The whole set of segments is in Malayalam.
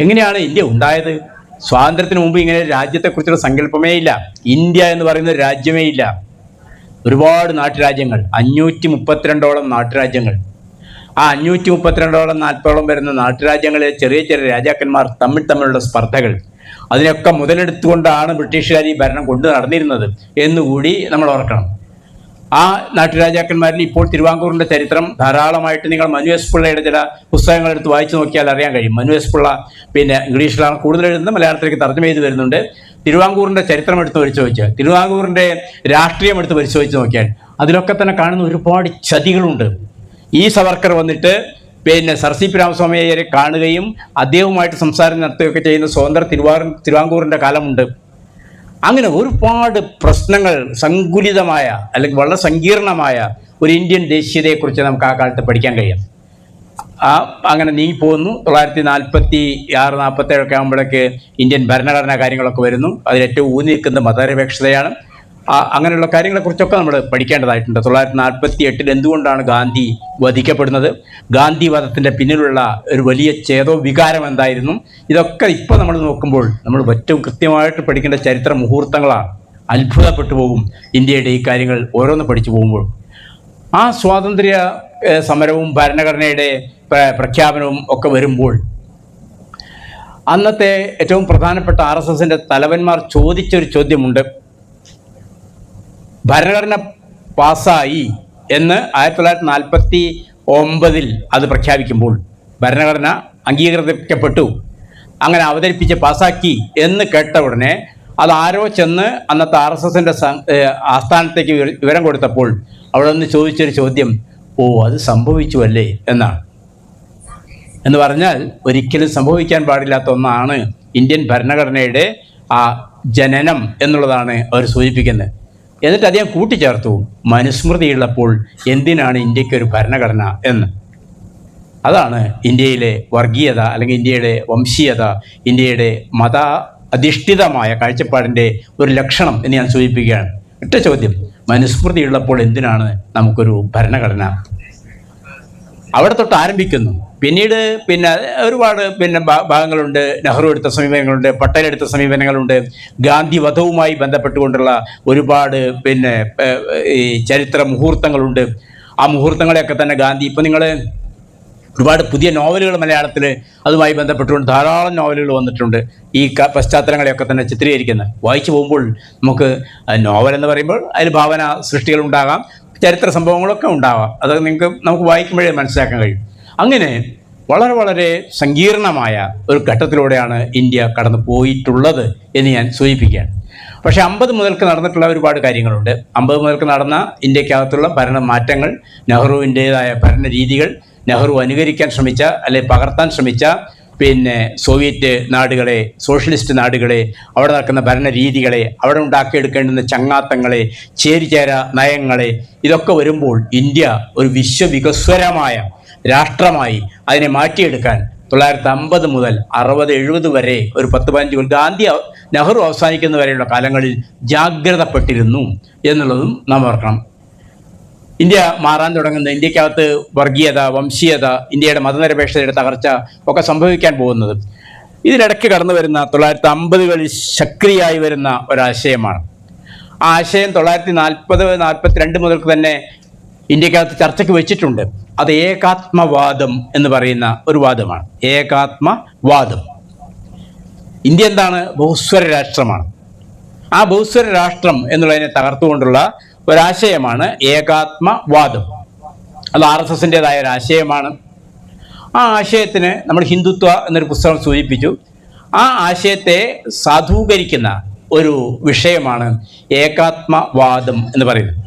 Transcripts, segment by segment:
എങ്ങനെയാണ് ഇന്ത്യ ഉണ്ടായത്? സ്വാതന്ത്ര്യത്തിന് മുമ്പ് ഇങ്ങനെ രാജ്യത്തെക്കുറിച്ചുള്ള സങ്കല്പമേ ഇല്ല. ഇന്ത്യ എന്ന് പറയുന്ന രാജ്യമേ ഇല്ല. ഒരുപാട് നാട്ടുരാജ്യങ്ങൾ, 532ഓളം നാട്ടുരാജ്യങ്ങൾ. ആ 532ഓളം 40ഓളം വരുന്ന നാട്ടുരാജ്യങ്ങളിലെ ചെറിയ ചെറിയ രാജാക്കന്മാർ തമ്മിലുള്ള സ്പർദ്ധകൾ, അതിനൊക്കെ മുതലെടുത്തുകൊണ്ടാണ് ബ്രിട്ടീഷുകാർ ഈ ഭരണം കൊണ്ടു നടന്നിരുന്നത് എന്നുകൂടി നമ്മൾ ഓർക്കണം. ആ നാട്ടുരാജാക്കന്മാരിൽ ഇപ്പോൾ തിരുവിതാംകൂറിൻ്റെ ചരിത്രം ധാരാളമായിട്ട് നിങ്ങൾ മനു എസ് പിള്ളയുടെ ചില പുസ്തകങ്ങൾ എടുത്ത് വായിച്ചു നോക്കിയാൽ അറിയാൻ കഴിയും. മനു എസ് പിള്ള ഇംഗ്ലീഷിലാണ് കൂടുതൽ എഴുതുന്നത്, മലയാളത്തിലേക്ക് തർജ്ജമ ചെയ്ത് വരുന്നുണ്ട്. തിരുവിതാംകൂറിൻ്റെ ചരിത്രം എടുത്ത് പരിശോധിച്ച്, തിരുവിതാംകൂറിൻ്റെ രാഷ്ട്രീയം എടുത്ത് പരിശോധിച്ച് നോക്കിയാൽ അതിലൊക്കെ തന്നെ കാണുന്ന ഒരുപാട് ചതികളുണ്ട്. ഈ സവർക്കർ വന്നിട്ട് സർ സി പി രാമസ്വാമി അയ്യരെ കാണുകയും അദ്ദേഹവുമായിട്ട് സംസാരം നടത്തുകയൊക്കെ ചെയ്യുന്ന സ്വതന്ത്ര തിരുവിതാംകൂറിൻ്റെ കാലമുണ്ട്. അങ്ങനെ ഒരുപാട് പ്രശ്നങ്ങൾ, സങ്കുലിതമായ അല്ലെങ്കിൽ വളരെ സങ്കീർണമായ ഒരു ഇന്ത്യൻ ദേശീയതയെക്കുറിച്ച് നമുക്ക് ആ കാലത്ത് പഠിക്കാൻ കഴിയും. അങ്ങനെ നീങ്ങിപ്പോകുന്നു. 1946, 47 ആകുമ്പോഴേക്ക് ഇന്ത്യൻ ഭരണഘടനാ കാര്യങ്ങളൊക്കെ വരുന്നു. അതിലേറ്റവും ഊന്നി നിൽക്കുന്നത് മതനിരപേക്ഷതയാണ്. അങ്ങനെയുള്ള കാര്യങ്ങളെക്കുറിച്ചൊക്കെ നമ്മൾ പഠിക്കേണ്ടതായിട്ടുണ്ട്. 1948 എന്തുകൊണ്ടാണ് ഗാന്ധി വധിക്കപ്പെടുന്നത്, ഗാന്ധി വധത്തിൻ്റെ പിന്നിലുള്ള ഒരു വലിയ ചേതോ വികാരം എന്തായിരുന്നു, ഇതൊക്കെ ഇപ്പോൾ നമ്മൾ നോക്കുമ്പോൾ നമ്മൾ ഏറ്റവും കൃത്യമായിട്ട് പഠിക്കേണ്ട ചരിത്ര മുഹൂർത്തങ്ങളാണ്. അത്ഭുതപ്പെട്ടു പോകും ഇന്ത്യയുടെ ഈ കാര്യങ്ങൾ ഓരോന്ന് പഠിച്ചു പോകുമ്പോൾ. ആ സ്വാതന്ത്ര്യ സമരവും ഭരണഘടനയുടെ പ്രഖ്യാപനവും ഒക്കെ വരുമ്പോൾ അന്നത്തെ ഏറ്റവും പ്രധാനപ്പെട്ട RSSൻ്റെ തലവന്മാർ ചോദിച്ചൊരു ചോദ്യമുണ്ട്. ഭരണഘടന പാസ്സായി എന്ന് 1949 അത് പ്രഖ്യാപിക്കുമ്പോൾ, ഭരണഘടന അംഗീകരിക്കപ്പെട്ടു, അങ്ങനെ അവതരിപ്പിച്ച് പാസ്സാക്കി എന്ന് കേട്ട ഉടനെ അത് ആരോ ചെന്ന് അന്നത്തെ RSSൻ്റെ ആസ്ഥാനത്തേക്ക് വിവരം കൊടുത്തപ്പോൾ അവിടെ നിന്ന് ചോദിച്ചൊരു ചോദ്യം, അത് സംഭവിച്ചു അല്ലേ എന്നാണ്. എന്ന് പറഞ്ഞാൽ ഒരിക്കലും സംഭവിക്കാൻ പാടില്ലാത്ത ഒന്നാണ് ഇന്ത്യൻ ഭരണഘടനയുടെ ആ ജനനം എന്നുള്ളതാണ് അവർ സൂചിപ്പിക്കുന്നത്. എന്നിട്ട് അദ്ദേഹം കൂട്ടിച്ചേർത്തു, മനുസ്മൃതിയുള്ളപ്പോൾ എന്തിനാണ് ഇന്ത്യക്കൊരു ഭരണഘടന എന്ന്. അതാണ് ഇന്ത്യയിലെ വർഗീയത അല്ലെങ്കിൽ ഇന്ത്യയുടെ വംശീയത, ഇന്ത്യയുടെ മത അധിഷ്ഠിതമായ കാഴ്ചപ്പാടിൻ്റെ ഒരു ലക്ഷണം എന്ന് ഞാൻ സൂചിപ്പിക്കുകയാണ്. ഒറ്റ ചോദ്യം, മനുസ്മൃതിയുള്ളപ്പോൾ എന്തിനാണ് നമുക്കൊരു ഭരണഘടന? അവിടെ തൊട്ട് ആരംഭിക്കുന്നു. പിന്നീട് ഒരുപാട് ഭാഗങ്ങളുണ്ട്. നെഹ്റു എടുത്ത സമീപനങ്ങളുണ്ട്, പട്ടേൽ എടുത്ത സമീപനങ്ങളുണ്ട്. ഗാന്ധി വധവുമായി ബന്ധപ്പെട്ടുകൊണ്ടുള്ള ഒരുപാട് ഈ ചരിത്ര മുഹൂർത്തങ്ങളുണ്ട്. ആ മുഹൂർത്തങ്ങളെയൊക്കെ തന്നെ ഗാന്ധി, ഇപ്പോൾ നിങ്ങൾ ഒരുപാട് പുതിയ നോവലുകൾ മലയാളത്തിൽ അതുമായി ബന്ധപ്പെട്ടുകൊണ്ട് ധാരാളം നോവലുകൾ വന്നിട്ടുണ്ട്. ഈ പശ്ചാത്തലങ്ങളെയൊക്കെ തന്നെ ചിത്രീകരിക്കുന്നത് വായിച്ചു പോകുമ്പോൾ നമുക്ക് നോവൽ എന്ന് പറയുമ്പോൾ അതിൽ ഭാവന സൃഷ്ടികളുണ്ടാകാം, ചരിത്ര സംഭവങ്ങളൊക്കെ ഉണ്ടാവാം. അത് നമുക്ക് വായിക്കുമ്പോഴേ മനസ്സിലാക്കാൻ കഴിയും. അങ്ങനെ വളരെ വളരെ സങ്കീർണമായ ഒരു ഘട്ടത്തിലൂടെയാണ് ഇന്ത്യ കടന്നു പോയിട്ടുള്ളത് എന്ന് ഞാൻ സൂചിപ്പിക്കുകയാണ്. പക്ഷേ 50 മുതൽക്ക് നടന്നിട്ടുള്ള ഒരുപാട് കാര്യങ്ങളുണ്ട്. 50 മുതൽക്ക് നടന്ന ഇന്ത്യക്കകത്തുള്ള ഭരണ മാറ്റങ്ങൾ, നെഹ്റുവിൻ്റേതായ ഭരണ രീതികൾ, നെഹ്റു അനുകരിക്കാൻ ശ്രമിച്ച അല്ലെങ്കിൽ പകർത്താൻ ശ്രമിച്ച സോവിയറ്റ് നാടുകളെ, സോഷ്യലിസ്റ്റ് നാടുകളെ, അവിടെ നടക്കുന്ന ഭരണരീതികളെ, അവിടെ ഉണ്ടാക്കിയെടുക്കേണ്ടുന്ന ചങ്ങാത്തങ്ങളെ, ചേരിചേര നയങ്ങളെ, ഇതൊക്കെ വരുമ്പോൾ ഇന്ത്യ ഒരു വിശ്വവികസ്വരമായ രാഷ്ട്രമായി അതിനെ മാറ്റിയെടുക്കാൻ 1950 മുതൽ 60-70 വരെ ഒരു 10-15 നെഹ്റു അവസാനിക്കുന്ന വരെയുള്ള കാലങ്ങളിൽ ജാഗ്രതപ്പെട്ടിരുന്നു എന്നുള്ളതും നാം ഓർക്കണം. ഇന്ത്യ മാറാൻ തുടങ്ങുന്നത്, ഇന്ത്യക്കകത്ത് വർഗീയത, വംശീയത, ഇന്ത്യയുടെ മതനിരപേക്ഷതയുടെ തകർച്ച ഒക്കെ സംഭവിക്കാൻ പോകുന്നത് ഇതിനിടയ്ക്ക് കടന്നു വരുന്ന 1950കളിൽ സക്രിയമായി വരുന്ന ഒരാശയമാണ്. ആ ആശയം 1940-42 മുതൽക്ക് തന്നെ ഇന്ത്യക്കകത്ത് ചർച്ചയ്ക്ക് വെച്ചിട്ടുണ്ട്. അത് ഏകാത്മവാദം എന്ന് പറയുന്ന ഒരു വാദമാണ്. ഏകാത്മവാദം. ഇന്ത്യ എന്താണ്? ബഹുസ്വര രാഷ്ട്രമാണ്. ആ ബഹുസ്വര രാഷ്ട്രം എന്നുള്ളതിനെ തകർത്തുകൊണ്ടുള്ള ഒരാശയമാണ് ഏകാത്മവാദം. അത് RSSൻ്റേതായ ഒരാശയമാണ്. ആ ആശയത്തിന് നമ്മൾ ഹിന്ദുത്വ എന്നൊരു പുസ്തകം സൂചിപ്പിച്ചു. ആ ആശയത്തെ സാധൂകരിക്കുന്ന ഒരു വിഷയമാണ് ഏകാത്മവാദം എന്ന് പറയുന്നത്.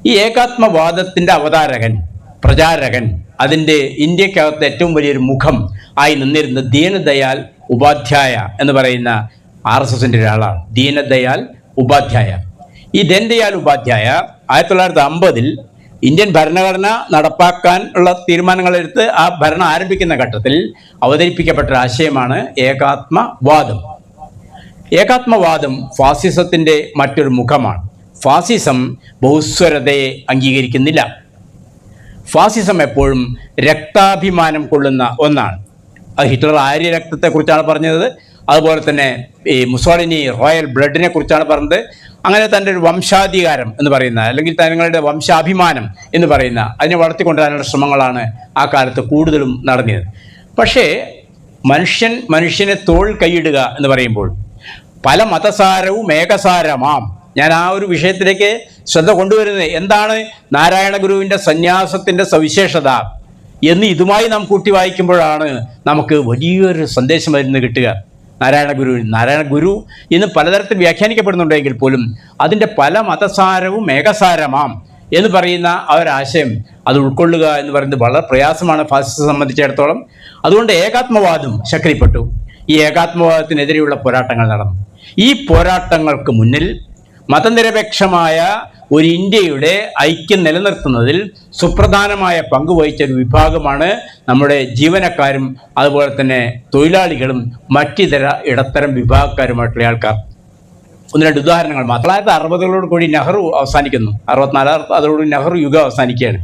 ഈ ഏകാത്മവാദത്തിൻ്റെ അവതാരകൻ, പ്രചാരകൻ, അതിൻ്റെ ഇന്ത്യക്കകത്ത് ഏറ്റവും വലിയൊരു മുഖം ആയി നിന്നിരുന്നത് ദീനദയാൽ ഉപാധ്യായ എന്ന് പറയുന്ന RSSൻ്റെ ഒരാളാണ്. ദീനദയാൽ ഉപാധ്യായ. ഈ ദീനദയാൽ ഉപാധ്യായ 1950 ഇന്ത്യൻ ഭരണഘടന നടപ്പാക്കാൻ ഉള്ള തീരുമാനങ്ങളെടുത്ത് ആ ഭരണം ആരംഭിക്കുന്ന ഘട്ടത്തിൽ അവതരിപ്പിക്കപ്പെട്ട ആശയമാണ് ഏകാത്മവാദം. ഏകാത്മവാദം ഫാസിസത്തിൻ്റെ മറ്റൊരു മുഖമാണ്. ഫാസിസം ബഹുസ്വരതയെ അംഗീകരിക്കുന്നില്ല. ഫാസിസം എപ്പോഴും രക്താഭിമാനം കൊള്ളുന്ന ഒന്നാണ്. ഹിറ്റ്ലർ ആര്യ രക്തത്തെക്കുറിച്ചാണ് പറഞ്ഞത്. അതുപോലെ തന്നെ ഈ മുസോളിനി റോയൽ ബ്ലഡിനെ കുറിച്ചാണ് പറഞ്ഞത്. അങ്ങനെ തൻ്റെ ഒരു വംശാധികാരം എന്ന് പറയുന്ന, അല്ലെങ്കിൽ തങ്ങളുടെ വംശാഭിമാനം എന്ന് പറയുന്ന അതിനെ വളർത്തിക്കൊണ്ടുവരാനുള്ള ശ്രമങ്ങളാണ് ആ കാലത്ത് കൂടുതലും നടന്നത്. പക്ഷേ മനുഷ്യനെ തോൾ കൈയിടുക എന്ന് പറയുമ്പോൾ പല മതസാരവും ഏകസാരമാം. ഞാൻ ആ ഒരു വിഷയത്തിലേക്ക് ശ്രദ്ധ കൊണ്ടുവരുന്നത് എന്താണ് നാരായണ ഗുരുവിൻ്റെ സന്യാസത്തിൻ്റെ സവിശേഷത എന്ന് ഇതുമായി നാം കൂട്ടി വായിക്കുമ്പോഴാണ് നമുക്ക് വലിയൊരു സന്ദേശം വരുന്നത് കിട്ടുക. നാരായണ ഗുരു ഇന്ന് പലതരത്തിൽ വ്യാഖ്യാനിക്കപ്പെടുന്നുണ്ടെങ്കിൽ പോലും അതിൻ്റെ പല മതസാരവും ഏകസാരമാം എന്ന് പറയുന്ന ആ ഒരാശയം അത് ഉൾക്കൊള്ളുക എന്ന് പറയുന്നത് വളരെ പ്രയാസമാണ് ഫാസിസത്തെ സംബന്ധിച്ചിടത്തോളം. അതുകൊണ്ട് ഏകാത്മവാദം ശക്തിപ്പെട്ടു. ഈ ഏകാത്മവാദത്തിനെതിരെയുള്ള പോരാട്ടങ്ങൾ നടന്നു. ഈ പോരാട്ടങ്ങൾക്ക് മുന്നിൽ മതനിരപേക്ഷമായ ഒരു ഇന്ത്യയുടെ ഐക്യം നിലനിർത്തുന്നതിൽ സുപ്രധാനമായ പങ്ക് വഹിച്ച ഒരു വിഭാഗമാണ് നമ്മുടെ ജീവനക്കാരും അതുപോലെ തന്നെ തൊഴിലാളികളും മറ്റിതര ഇടത്തരം വിഭാഗക്കാരുമായിട്ടുള്ള ആൾക്കാർ. ഒന്ന് രണ്ട് ഉദാഹരണങ്ങൾ മാത്രം. 1960 കൂടി നെഹ്റു അവസാനിക്കുന്നു. 64 അതോടുകൂടി നെഹ്റു യുഗം അവസാനിക്കുകയാണ്.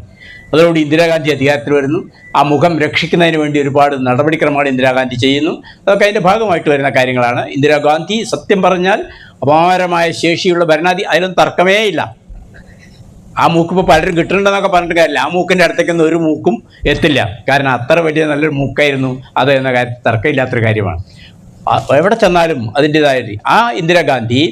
അതോടുകൂടി ഇന്ദിരാഗാന്ധി അധികാരത്തിൽ വരുന്നു. ആ മുഖം രക്ഷിക്കുന്നതിന് വേണ്ടി ഒരുപാട് നടപടിക്രമങ്ങൾ ഇന്ദിരാഗാന്ധി ചെയ്യുന്നു. അതൊക്കെ അതിൻ്റെ ഭാഗമായിട്ട് വരുന്ന കാര്യങ്ങളാണ്. ഇന്ദിരാഗാന്ധി സത്യം പറഞ്ഞാൽ അപാരമായ ശേഷിയുള്ള ഭരണാധി, അതിലൊന്നും തർക്കമേ ഇല്ല. ആ മൂക്ക് ഇപ്പോൾ പലരും കിട്ടുന്നുണ്ടെന്നൊക്കെ പറഞ്ഞിട്ട് കാര്യമില്ല. ആ മൂക്കിൻ്റെ അടുത്തേക്കൊന്നും ഒരു മൂക്കും എത്തില്ല. കാരണം അത്ര വലിയ നല്ലൊരു മൂക്കായിരുന്നു അത് എന്ന കാര്യത്തിൽ തർക്കമില്ലാത്തൊരു കാര്യമാണ്. എവിടെ ചെന്നാലും അതിൻ്റെതായ ആ ഇന്ദിരാഗാന്ധി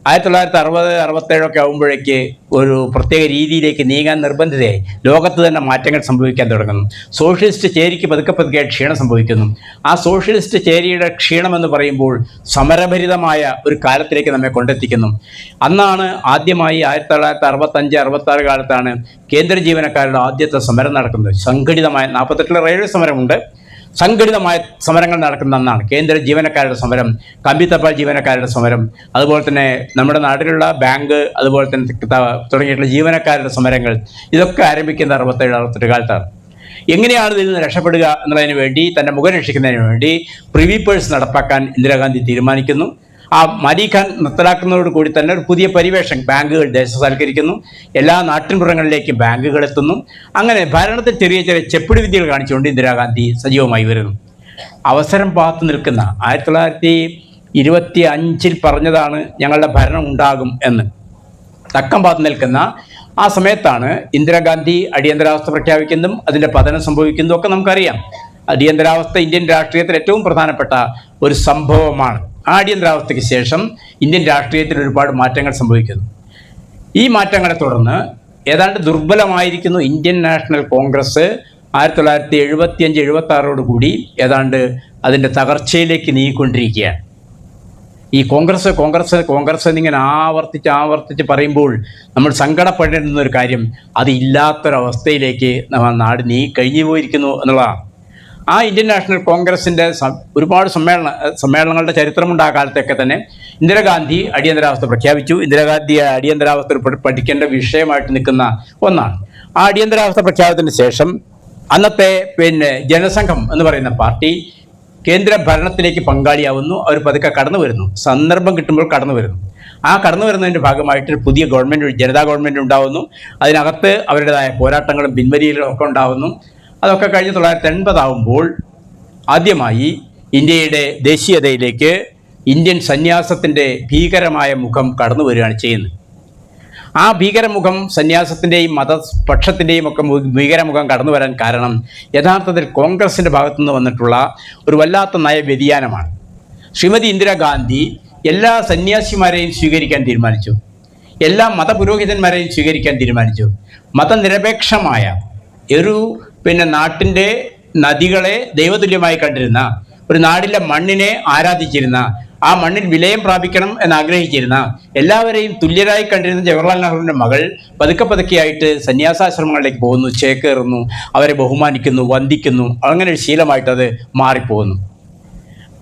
1960-67 ആകുമ്പോഴേക്ക് ഒരു പ്രത്യേക രീതിയിലേക്ക് നീങ്ങാൻ നിർബന്ധിതയായി. ലോകത്ത് തന്നെ മാറ്റങ്ങൾ സംഭവിക്കാൻ തുടങ്ങുന്നു. സോഷ്യലിസ്റ്റ് ചേരിക്ക് പതുക്കെ ക്ഷീണം സംഭവിക്കുന്നു. ആ സോഷ്യലിസ്റ്റ് ചേരിയുടെ ക്ഷീണമെന്ന് പറയുമ്പോൾ സമരഭരിതമായ ഒരു കാലത്തിലേക്ക് നമ്മെ കൊണ്ടെത്തിക്കുന്നു. അന്നാണ് ആദ്യമായി 1965-66 കാലത്താണ് കേന്ദ്ര ജീവനക്കാരുടെ ആദ്യത്തെ സമരം നടക്കുന്നത്. സംഘടിതമായ 48 റെയിൽവേ സമരമുണ്ട്. സംഘടിതമായ സമരങ്ങൾ നടക്കുന്ന അന്നാണ് കേന്ദ്ര ജീവനക്കാരുടെ സമരം, കമ്പി തപാൽ ജീവനക്കാരുടെ സമരം, അതുപോലെ തന്നെ നമ്മുടെ നാട്ടിലുള്ള ബാങ്ക്, അതുപോലെ തന്നെ തുടങ്ങിയിട്ടുള്ള ജീവനക്കാരുടെ സമരങ്ങൾ. ഇതൊക്കെ ആരംഭിക്കുന്ന 67-68 കാലത്താണ്. എങ്ങനെയാണ് ഇതിൽ നിന്ന് രക്ഷപ്പെടുക എന്നുള്ളതിന് വേണ്ടി, തൻ്റെ മുഖം രക്ഷിക്കുന്നതിന് വേണ്ടി പ്രിവി പേഴ്സ് നടപ്പാക്കാൻ ഇന്ദിരാഗാന്ധി തീരുമാനിക്കുന്നു. ആ മലിഖാൻ നിർത്തലാക്കുന്നതോട് കൂടി തന്നെ ഒരു പുതിയ പരിവേഷം, ബാങ്കുകൾ ദേശസാൽക്കരിക്കുന്നു. എല്ലാ നാട്ടിൻപുറങ്ങളിലേക്കും ബാങ്കുകൾ എത്തുന്നു. അങ്ങനെ ഭരണത്തിൽ ചെറിയ ചെപ്പിടി വിദ്യകൾ കാണിച്ചുകൊണ്ട് ഇന്ദിരാഗാന്ധി സജീവമായി വരുന്നു. അവസരം പാത്തു നിൽക്കുന്ന 1925 പറഞ്ഞതാണ് ഞങ്ങളുടെ ഭരണം ഉണ്ടാകും എന്ന്. തക്കം പാത്തു നിൽക്കുന്ന ആ സമയത്താണ് ഇന്ദിരാഗാന്ധി അടിയന്തരാവസ്ഥ പ്രഖ്യാപിക്കുന്നതും അതിൻ്റെ പതനം സംഭവിക്കുന്നതും ഒക്കെ നമുക്കറിയാം. അടിയന്തരാവസ്ഥ ഇന്ത്യൻ രാഷ്ട്രീയത്തിൽ ഏറ്റവും പ്രധാനപ്പെട്ട ഒരു സംഭവമാണ്. ആ അടിയന്തരാവസ്ഥയ്ക്ക് ശേഷം ഇന്ത്യൻ രാഷ്ട്രീയത്തിൽ ഒരുപാട് മാറ്റങ്ങൾ സംഭവിക്കുന്നു. ഈ മാറ്റങ്ങളെ തുടർന്ന് ഏതാണ്ട് ദുർബലമായിരിക്കുന്നു ഇന്ത്യൻ നാഷണൽ കോൺഗ്രസ്. 1975-76 കൂടി ഏതാണ്ട് അതിൻ്റെ തകർച്ചയിലേക്ക് നീങ്ങിക്കൊണ്ടിരിക്കുകയാണ്. ഈ കോൺഗ്രസ് എന്നിങ്ങനെ ആവർത്തിച്ച് പറയുമ്പോൾ നമ്മൾ സങ്കടപ്പെടേണ്ടുന്ന ഒരു കാര്യം, അത് ഇല്ലാത്തൊരവസ്ഥയിലേക്ക് നമ്മൾ നാട് കഴിഞ്ഞു പോയിരിക്കുന്നു എന്നുള്ളതാണ്. ആ ഇന്ത്യൻ നാഷണൽ കോൺഗ്രസിൻ്റെ ഒരുപാട് സമ്മേളനങ്ങളുടെ ചരിത്രമുണ്ട്. ആ കാലത്തൊക്കെ തന്നെ ഇന്ദിരാഗാന്ധി അടിയന്തരാവസ്ഥ പ്രഖ്യാപിച്ചു. ഇന്ദിരാഗാന്ധി അടിയന്തരാവസ്ഥ പഠിക്കേണ്ട വിഷയമായിട്ട് നിൽക്കുന്ന ഒന്നാണ്. ആ അടിയന്തരാവസ്ഥ പ്രഖ്യാപനത്തിന് ശേഷം അന്നത്തെ ജനസംഘം എന്ന് പറയുന്ന പാർട്ടി കേന്ദ്ര ഭരണത്തിലേക്ക് പങ്കാളിയാവുന്നു. അവർ പതുക്കെ കടന്നു വരുന്നു. സന്ദർഭം കിട്ടുമ്പോൾ കടന്നു വരുന്നു. ആ കടന്നു വരുന്നതിൻ്റെ ഭാഗമായിട്ട് പുതിയ ഗവൺമെൻറ്, ജനതാ ഗവൺമെൻറ് ഉണ്ടാവുന്നു. അതിനകത്ത് അവരുടേതായ പോരാട്ടങ്ങളും പിൻവലിയലും ഒക്കെ ഉണ്ടാവുന്നു. അതൊക്കെ കഴിഞ്ഞ് 1980 ആവുമ്പോൾ ആദ്യമായി ഇന്ത്യയുടെ ദേശീയതയിലേക്ക് ഇന്ത്യൻ സന്യാസത്തിൻ്റെ ഭീകരമായ മുഖം കടന്നു വരികയാണ് ചെയ്യുന്നത്. ആ ഭീകരമുഖം, സന്യാസത്തിൻ്റെയും മതപക്ഷത്തിൻ്റെയും ഒക്കെ ഭീകരമുഖം കടന്നു വരാൻ കാരണം യഥാർത്ഥത്തിൽ കോൺഗ്രസിൻ്റെ ഭാഗത്തുനിന്ന് വന്നിട്ടുള്ള ഒരു വല്ലാത്ത നയവ്യതിയാനമാണ്. ശ്രീമതി ഇന്ദിരാഗാന്ധി എല്ലാ സന്യാസിമാരെയും സ്വീകരിക്കാൻ തീരുമാനിച്ചു. എല്ലാ മതപുരോഹിതന്മാരെയും സ്വീകരിക്കാൻ തീരുമാനിച്ചു. മതനിരപേക്ഷമായ ഒരു നാട്ടിൻ്റെ നദികളെ ദൈവതുല്യമായി കണ്ടിരുന്ന, ഒരു നാടിൻ്റെ മണ്ണിനെ ആരാധിച്ചിരുന്ന, ആ മണ്ണിൽ വിലയം പ്രാപിക്കണം എന്നാഗ്രഹിച്ചിരുന്ന, എല്ലാവരെയും തുല്യരായി കണ്ടിരുന്ന ജവഹർലാൽ നെഹ്റുവിൻ്റെ മകൾ പതുക്കെയായിട്ട് സന്യാസാശ്രമങ്ങളിലേക്ക് പോകുന്നു, ചേക്കേറുന്നു, അവരെ ബഹുമാനിക്കുന്നു, വന്ദിക്കുന്നു. അങ്ങനെ ഒരു ശീലമായിട്ടത് മാറിപ്പോകുന്നു.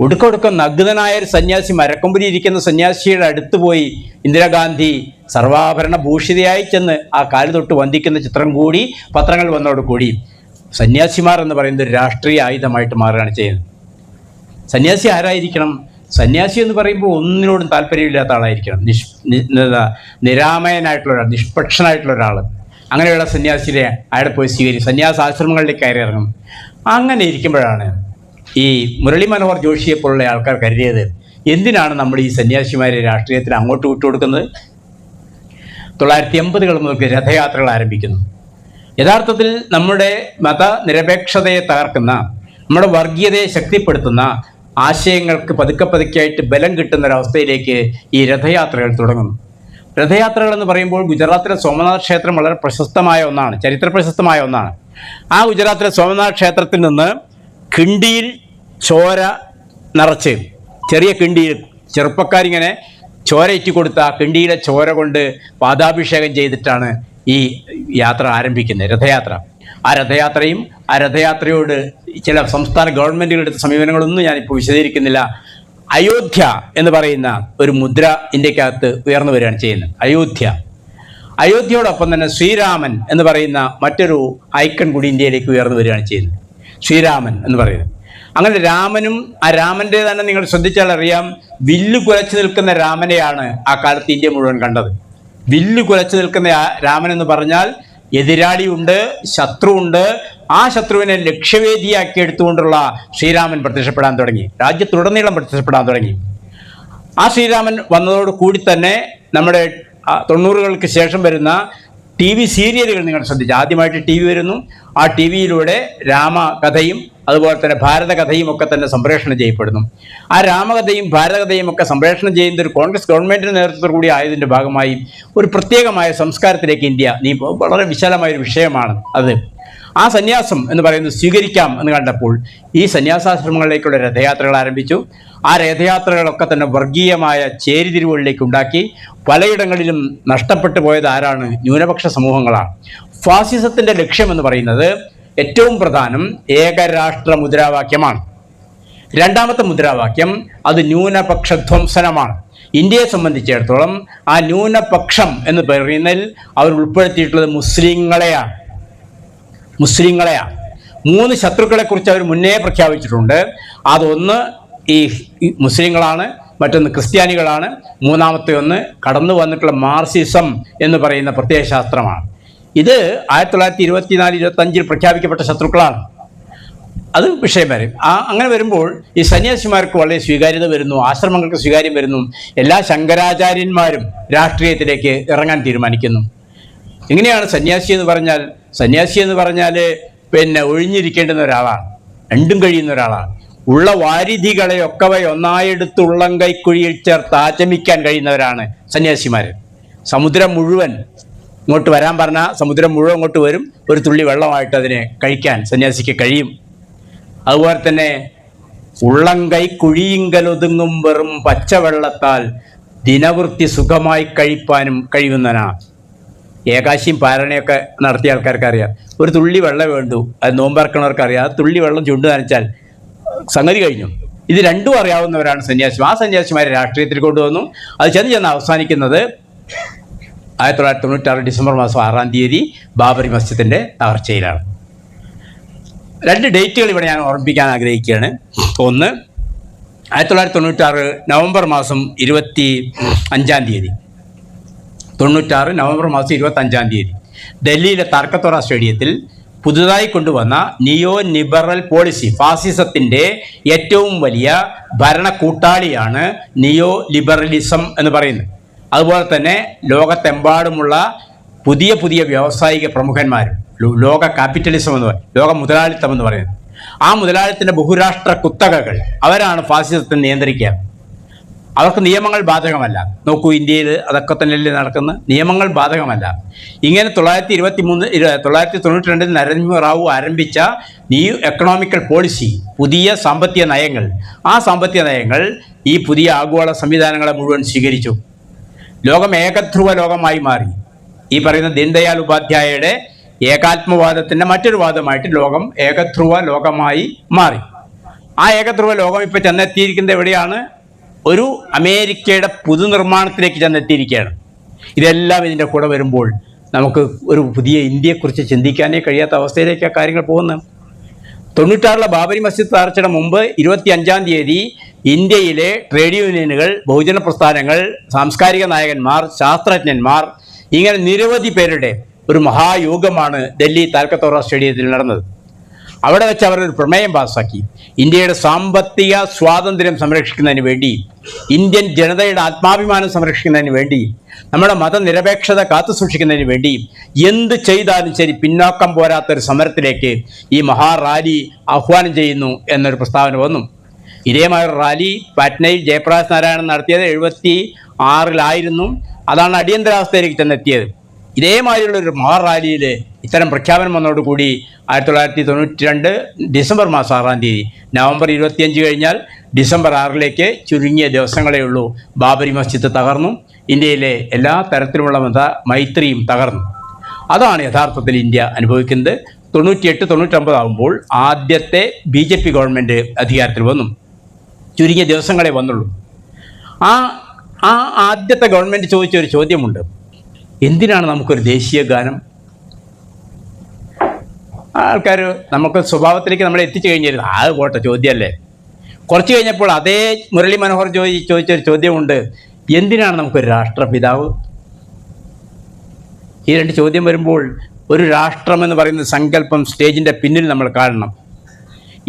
ഒടുക്കം നഗ്നനായ ഒരു സന്യാസി, മരക്കൊമ്പിൽ ഇരിക്കുന്ന സന്യാസിയുടെ അടുത്ത് പോയി ഇന്ദിരാഗാന്ധി സർവാഭരണ ഭൂഷിതയായി ചെന്ന് ആ കാല് തൊട്ട് വന്ദിക്കുന്ന ചിത്രം കൂടി പത്രങ്ങൾ വന്നതോടുകൂടി സന്യാസിമാർ എന്ന് പറയുന്നത് ഒരു രാഷ്ട്രീയ ആയുധമായിട്ട് മാറുകയാണ് ചെയ്യുന്നത്. സന്യാസി ആരായിരിക്കണം? സന്യാസി എന്ന് പറയുമ്പോൾ ഒന്നിനോടും താല്പര്യമില്ലാത്ത ആളായിരിക്കണം. നിരാമയനായിട്ടുള്ള ഒരാൾ, നിഷ്പക്ഷനായിട്ടുള്ള ഒരാൾ. അങ്ങനെയുള്ള സന്യാസിയെ അയാളെ പോയി സ്വീകരിക്കും. സന്യാസാശ്രമങ്ങളിലേക്ക് കയറി ഇറങ്ങും. അങ്ങനെ ഇരിക്കുമ്പോഴാണ് ഈ മുരളി മനോഹർ ജോഷിയെ പോലുള്ള ആൾക്കാർ കരുതിയത് എന്തിനാണ് നമ്മൾ ഈ സന്യാസിമാരെ രാഷ്ട്രീയത്തിൽ അങ്ങോട്ട് വിട്ടുകൊടുക്കുന്നത്? 1980 മുതൽ രഥയാത്രകൾ ആരംഭിക്കുന്നു. യഥാർത്ഥത്തിൽ നമ്മുടെ മതനിരപേക്ഷതയെ തകർക്കുന്ന, നമ്മുടെ വർഗീയതയെ ശക്തിപ്പെടുത്തുന്ന ആശയങ്ങൾക്ക് പതുക്കെ പതുക്കെയായിട്ട് ബലം കിട്ടുന്ന ഒരവസ്ഥയിലേക്ക് ഈ രഥയാത്രകൾ തുടങ്ങുന്നു. രഥയാത്രകൾ എന്ന് പറയുമ്പോൾ ഗുജറാത്തിലെ സോമനാഥ് ക്ഷേത്രം വളരെ പ്രശസ്തമായ ഒന്നാണ്, ചരിത്ര പ്രശസ്തമായ ഒന്നാണ്. ആ ഗുജറാത്തിലെ സോമനാഥ് ക്ഷേത്രത്തിൽ നിന്ന് കിണ്ടിയിൽ ചോര നിറച്ച്, ചെറിയ കിണ്ടിയിൽ ചെറുപ്പക്കാരിങ്ങനെ ചോര ഇറ്റി കൊടുത്ത ആ കിണ്ടിയിലെ ചോര കൊണ്ട് പാദാഭിഷേകം ചെയ്തിട്ടാണ് ഈ യാത്ര ആരംഭിക്കുന്നത്, രഥയാത്ര. ആ രഥയാത്രയോട് ചില സംസ്ഥാന ഗവൺമെൻറ്റുകളുടെ സമീപനങ്ങളൊന്നും ഞാനിപ്പോൾ വിശദീകരിക്കുന്നില്ല. അയോധ്യ എന്ന് പറയുന്ന ഒരു മുദ്ര ഇന്ത്യക്കകത്ത് ഉയർന്നു വരികയാണ് ചെയ്യുന്നത്. അയോധ്യയോടൊപ്പം തന്നെ ശ്രീരാമൻ എന്ന് പറയുന്ന മറ്റൊരു ഐക്കൺ കൂടി ഇന്ത്യയിലേക്ക് ഉയർന്നു വരികയാണ് ചെയ്യുന്നത്. ശ്രീരാമൻ എന്ന് പറയുന്നത്, അങ്ങനെ രാമനും ആ രാമൻ്റെ തന്നെ നിങ്ങൾ ശ്രദ്ധിച്ചാൽ അറിയാം, വില്ല് കുലച്ചു നിൽക്കുന്ന രാമനെയാണ് ആ കാലത്ത് ഇന്ത്യ മുഴുവൻ കണ്ടത്. വില്ല് കുലച്ചു നിൽക്കുന്ന രാമൻ എന്ന് പറഞ്ഞാൽ എതിരാളിയുണ്ട്, ശത്രുവുണ്ട്. ആ ശത്രുവിനെ ലക്ഷ്യവേദിയാക്കി എടുത്തുകൊണ്ടുള്ള ശ്രീരാമൻ പ്രത്യക്ഷപ്പെടാൻ തുടങ്ങി, രാജ്യത്തുടനീളം പ്രത്യക്ഷപ്പെടാൻ തുടങ്ങി. ആ ശ്രീരാമൻ വന്നതോട് കൂടി തന്നെ നമ്മുടെ 90-കൾക്ക് ശേഷം വരുന്ന TV സീരിയലുകൾ നിങ്ങൾ ശ്രദ്ധിച്ചു. ആദ്യമായിട്ട് TV വരുന്നു. ആ TV-യിലൂടെ രാമകഥയും അതുപോലെ തന്നെ ഭാരതകഥയും ഒക്കെ തന്നെ സംപ്രേഷണം ചെയ്യപ്പെടുന്നു. ആ രാമകഥയും ഭാരതകഥയും ഒക്കെ സംപ്രേഷണം ചെയ്യുന്ന ഒരു കോൺഗ്രസ് ഗവൺമെൻറ്റിൻ്റെ നേതൃത്വത്തിൽ കൂടി ആയതിൻ്റെ ഭാഗമായി ഒരു പ്രത്യേകമായ സംസ്കാരത്തിലേക്ക് ഇന്ത്യ വളരെ വിശാലമായൊരു വിഷയമാണ് അത്. ആ സന്യാസം എന്ന് പറയുന്നത് സ്വീകരിക്കാം എന്ന് കണ്ടപ്പോൾ ഈ സന്യാസാശ്രമങ്ങളിലേക്കുള്ള രഥയാത്രകൾ ആരംഭിച്ചു. ആ രഥയാത്രകളൊക്കെ തന്നെ വർഗീയമായ ചേരിതിരിവുകളിലേക്ക് ഉണ്ടാക്കി. പലയിടങ്ങളിലും നഷ്ടപ്പെട്ടു പോയത് ആരാണ്? ന്യൂനപക്ഷ സമൂഹങ്ങളാണ്. ഫാസിസത്തിൻ്റെ ലക്ഷ്യം എന്ന് പറയുന്നത് ഏറ്റവും പ്രധാനം ഏകരാഷ്ട്ര മുദ്രാവാക്യമാണ്. രണ്ടാമത്തെ മുദ്രാവാക്യം അത് ന്യൂനപക്ഷ ധ്വംസനമാണ്. ഇന്ത്യയെ സംബന്ധിച്ചിടത്തോളം ആ ന്യൂനപക്ഷം എന്ന് പറയുന്നതിൽ അവർ ഉൾപ്പെടുത്തിയിട്ടുള്ളത് മുസ്ലിങ്ങളെയാണ്. 3 ശത്രുക്കളെക്കുറിച്ച് അവർ മുന്നേ പ്രഖ്യാപിച്ചിട്ടുണ്ട്. അതൊന്ന് ഈ മുസ്ലിങ്ങളാണ്, മറ്റൊന്ന് ക്രിസ്ത്യാനികളാണ്, മൂന്നാമത്തെ ഒന്ന് കടന്നു വന്നിട്ടുള്ള മാർസിസം എന്ന് പറയുന്ന പ്രത്യയശാസ്ത്രമാണ്. ഇത് 1924-25 പ്രഖ്യാപിക്കപ്പെട്ട ശത്രുക്കളാണ്. അത് വിഷയം വരും. അങ്ങനെ വരുമ്പോൾ ഈ സന്യാസിമാർക്ക് വളരെ സ്വീകാര്യത വരുന്നു, ആശ്രമങ്ങൾക്ക് സ്വീകാര്യം വരുന്നു. എല്ലാ ശങ്കരാചാര്യന്മാരും രാഷ്ട്രീയത്തിലേക്ക് ഇറങ്ങാൻ തീരുമാനിക്കുന്നു. എങ്ങനെയാണ് സന്യാസി എന്ന് പറഞ്ഞാൽ പിന്നെ ഒഴിഞ്ഞിരിക്കേണ്ടുന്ന ഒരാളാണ്, രണ്ടും കഴിയുന്ന ഒരാളാണ്. ഉള്ള വാരിധികളെയൊക്കെ ഒന്നായെടുത്ത് ഉള്ളം കൈക്കുഴിയിൽ ചേർത്ത് ആചമിക്കാൻ കഴിയുന്നവരാണ് സന്യാസിമാർ. സമുദ്രം മുഴുവൻ ഇങ്ങോട്ട് വരാൻ പറഞ്ഞാൽ സമുദ്രം മുഴുവൻ ഇങ്ങോട്ട് വരും. ഒരു തുള്ളി വെള്ളമായിട്ട് അതിനെ കഴിക്കാൻ സന്യാസിക്ക് കഴിയും. അതുപോലെ തന്നെ ഉള്ളം കൈ കുഴിയിങ്കലൊതുങ്ങും വെറും പച്ചവെള്ളത്താൽ ദിനവൃത്തി സുഖമായി കഴിപ്പാനും കഴിയുന്നവനാണ്. ഏകാശിയും പാരണയൊക്കെ നടത്തിയ ആൾക്കാർക്ക് അറിയാം, ഒരു തുള്ളി വെള്ളം വേണ്ടു. അത് നോമ്പറക്കണവർക്ക് അറിയാം, ആ തുള്ളി വെള്ളം ചുണ്ടു നനച്ചാൽ സംഗതി കഴിഞ്ഞു. ഇത് രണ്ടും അറിയാവുന്നവരാണ് സന്യാസി. ആ സന്യാസിമാരെ രാഷ്ട്രീയത്തിൽ കൊണ്ടുവന്നു. അത് ചെന്ന് അവസാനിക്കുന്നത് 1996 ഡിസംബർ മാസം 6-ാം തീയതി ബാബറി മസ്ജിദിൻ്റെ തകർച്ചയിലാണ്. 2 ഡേറ്റുകൾ ഇവിടെ ഞാൻ ഓർമ്മിപ്പിക്കാൻ ആഗ്രഹിക്കുകയാണ്. ഒന്ന്, 1996 നവംബർ മാസം 25-ാം തീയതി, 96 നവംബർ മാസം 25-ാം തീയതി ഡൽഹിയിലെ താർക്കത്തോറ സ്റ്റേഡിയത്തിൽ പുതുതായി കൊണ്ടുവന്ന നിയോ ലിബറൽ പോളിസി, ഫാസിസത്തിൻ്റെ ഏറ്റവും വലിയ ഭരണ കൂട്ടാളിയാണ് നിയോ ലിബറലിസം എന്ന് പറയുന്നത്. അതുപോലെ തന്നെ ലോകത്തെമ്പാടുമുള്ള പുതിയ വ്യാവസായിക പ്രമുഖന്മാരും ലോക ക്യാപിറ്റലിസം എന്ന് പറയും, ലോക മുതലാളിത്തം എന്ന് പറയുന്നത്, ആ മുതലാളിത്തത്തിൻ്റെ ബഹുരാഷ്ട്ര കുത്തകകൾ അവരാണ് ഫാസിസത്തെ നിയന്ത്രിക്കുക. അവർക്ക് നിയമങ്ങൾ ബാധകമല്ല. നോക്കൂ, ഇന്ത്യയിൽ അതൊക്കെ തന്നെയല്ലേ നടക്കുന്നത്, നിയമങ്ങൾ ബാധകമല്ല. ഇങ്ങനെ 1992 നരസിംഹ റാവു ആരംഭിച്ച ന്യൂ എക്കണോമിക്കൽ പോളിസി, പുതിയ സാമ്പത്തിക നയങ്ങൾ, ആ സാമ്പത്തിക നയങ്ങൾ ഈ പുതിയ ആഗോള സംവിധാനങ്ങളെ മുഴുവൻ സ്വീകരിച്ചു. ലോകം ഏകധ്രുവ ലോകമായി മാറി. ഈ പറയുന്ന ദീൻദയാൽ ഉപാധ്യായയുടെ ഏകാത്മവാദത്തിൻ്റെ മറ്റൊരു വാദമായിട്ട് ലോകം ഏകധ്രുവ ലോകമായി മാറി. ആ ഏകധ്രുവ ലോകം ഇപ്പോൾ ചെന്നെത്തിയിരിക്കുന്നത് എവിടെയാണ്? ഒരു അമേരിക്കയുടെ പുതുനിർമ്മാണത്തിലേക്ക് ചെന്നെത്തിയിരിക്കുകയാണ്. ഇതെല്ലാം ഇതിൻ്റെ കൂടെ വരുമ്പോൾ നമുക്ക് ഒരു പുതിയ ഇന്ത്യയെക്കുറിച്ച് ചിന്തിക്കാനേ കഴിയാത്ത അവസ്ഥയിലേക്കാണ് കാര്യങ്ങൾ പോകുന്നത്. 96 ബാബരി മസ്ജിദ് തകർച്ചയുടെ മുമ്പ് 25-ാം തീയതി ഇന്ത്യയിലെ ട്രേഡ് യൂണിയനുകൾ, ബഹുജന പ്രസ്ഥാനങ്ങൾ, സാംസ്കാരിക നായകന്മാർ, ശാസ്ത്രജ്ഞന്മാർ, ഇങ്ങനെ നിരവധി പേരുടെ ഒരു മഹായോഗമാണ് ഡൽഹി താൽക്കത്തോറ സ്റ്റേഡിയത്തിൽ നടന്നത്. അവിടെ വെച്ച് അവർ ഒരു പ്രമേയം പാസ്സാക്കി. ഇന്ത്യയുടെ സാമ്പത്തിക സ്വാതന്ത്ര്യം സംരക്ഷിക്കുന്നതിന് വേണ്ടി, ഇന്ത്യൻ ജനതയുടെ ആത്മാഭിമാനം സംരക്ഷിക്കുന്നതിന് വേണ്ടി, നമ്മുടെ മതനിരപേക്ഷത കാത്തുസൂക്ഷിക്കുന്നതിന് വേണ്ടി എന്ത് ചെയ്താലും ശരി പിന്നോക്കം പോരാത്തൊരു സമരത്തിലേക്ക് ഈ മഹാറാലി ആഹ്വാനം ചെയ്യുന്നു എന്നൊരു പ്രസ്താവന വന്നു. ഇതേമായൊരു റാലി പാറ്റ്നയിൽ ജയപ്രകാശ് നാരായണൻ നടത്തിയത് 1976 അതാണ് അടിയന്തരാവസ്ഥയിലേക്ക് ചെന്നെത്തിയത്. ഇതേമാതിരിയുള്ളൊരു മഹാറാലിയിൽ ഇത്തരം പ്രഖ്യാപനം വന്നതോടുകൂടി 1992 ഡിസംബർ മാസം 6-ാം തീയതി, നവംബർ 25 കഴിഞ്ഞാൽ ഡിസംബർ 6 ചുരുങ്ങിയ ദിവസങ്ങളേ ഉള്ളൂ, ബാബരി മസ്ജിദ് തകർന്നു. ഇന്ത്യയിലെ എല്ലാ തരത്തിലുമുള്ള മൈത്രിയും തകർന്നു. അതാണ് യഥാർത്ഥത്തിൽ ഇന്ത്യ അനുഭവിക്കുന്നത്. 98-99 ആകുമ്പോൾ ആദ്യത്തെ BJP ഗവൺമെൻറ് അധികാരത്തിൽ വന്നു. ചുരുങ്ങിയ ദിവസങ്ങളെ വന്നുള്ളൂ. ആ ആദ്യത്തെ ഗവൺമെൻറ് ചോദിച്ചൊരു ചോദ്യമുണ്ട്, എന്തിനാണ് നമുക്കൊരു ദേശീയ ഗാനം? ആൾക്കാർ നമുക്ക് സ്വഭാവത്തിലേക്ക് നമ്മളെ എത്തിച്ചു കഴിഞ്ഞിരുന്നു. പോട്ടെ, ചോദ്യമല്ലേ. കുറച്ച് കഴിഞ്ഞപ്പോൾ അതേ മുരളി മനോഹർ ചോദിച്ചൊരു ചോദ്യമുണ്ട്, എന്തിനാണ് നമുക്കൊരു രാഷ്ട്രപിതാവ്? ഈ രണ്ട് ചോദ്യം വരുമ്പോൾ ഒരു രാഷ്ട്രം എന്ന് പറയുന്ന സങ്കല്പം സ്റ്റേജിൻ്റെ പിന്നിൽ നമ്മൾ കാണണം.